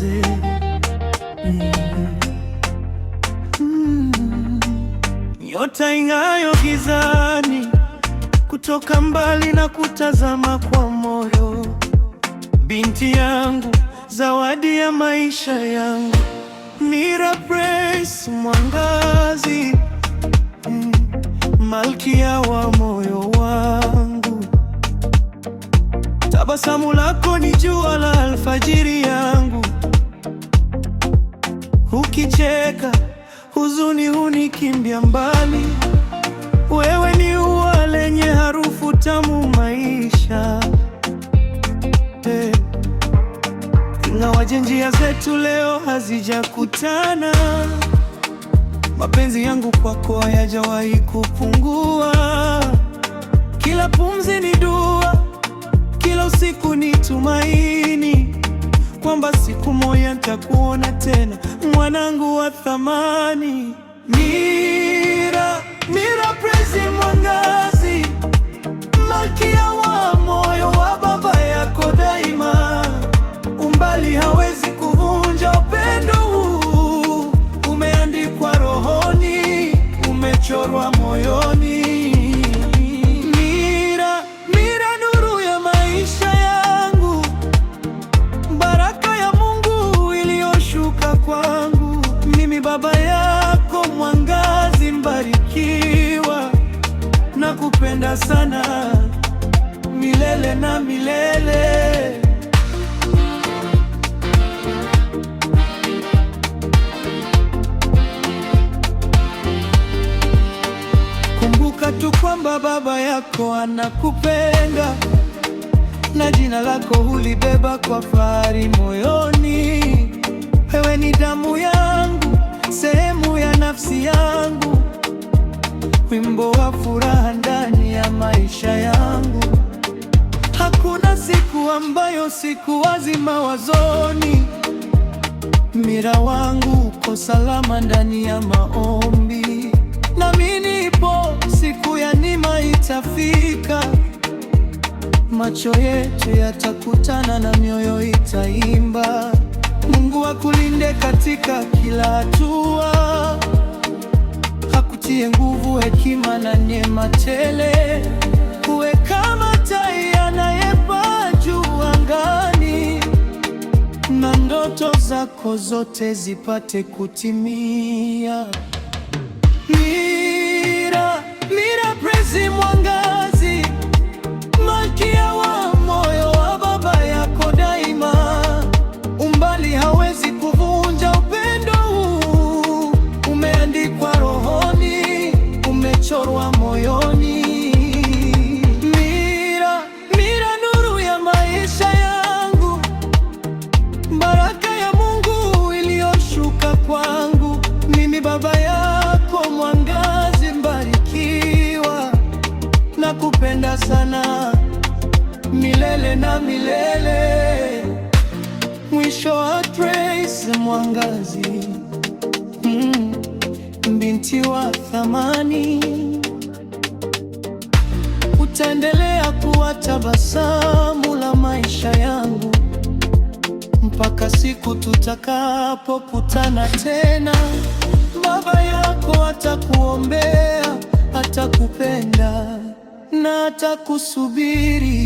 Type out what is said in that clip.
uangaze. Nyota ing'ayo gizani, kutoka mbali na kutazama kwa moyo. Binti yangu, zawadi ya maisha yangu. Mira Praise, mwangazi, malkia wa moyo wangu. Tabasamu lako ni jua la alfajiri yangu. Ukicheka huzuni hunikimbia mbali. Wewe ni ua lenye harufu tamu maisha. Ingawaje njia zetu leo hazijakutana, mapenzi yangu kwako hayajawahi kupungua. Kila pumzi ni dua, kila usiku ni tumaini, kwamba siku moja nitakuona tena, mwanangu wa thamani. Mira Praise, mwangazi, malkia wa moyo wa baba yako daima. Umbali hawezi kuvunja upendo huu, umeandikwa rohoni, umechorwa moyoni. Mira, nuru ya maisha yangu, baraka ya Mungu iliyoshuka kwangu. Mimi baba yako mwangazi mbarikiwa, nakupenda sana milele na milele. Kumbuka tu kwamba baba yako anakupenda, na jina lako hulibeba kwa fahari moyoni. Wewe ni damu yangu, sehemu ya nafsi yangu, wimbo wa furaha ndani ya maisha yangu. Hakuna siku ambayo sikuwazi mawazoni. Mira wangu, uko salama ndani ya maombi. Naamini ipo siku ya neema itafika, macho yetu yatakutana na mioyo itaimba. Mungu akulinde katika kila hatua, akutie nguvu, hekima na neema tele. Uwe kama tai anayepaa juu angani, na ndoto zako zote zipate kutimia. Mira Praise, mwangazi, malkia wa moyo wa baba yako daima. Umbali hawezi kuvunja upendo huu, umeandikwa rohoni, umechorwa moyoni. Mira, nuru ya maisha yangu, baraka ya Mungu iliyoshuka kwangu. Mimi baba yako mwangazi mbarikiwa, nakupenda sana milele na milele. Mwisho wa Praise, mwangazi, binti wa thamani. Utaendelea kuwa tabasamu la maisha yangu, mpaka siku tutakapokutana tena. Baba yako atakuombea, atakupenda na atakusubiri.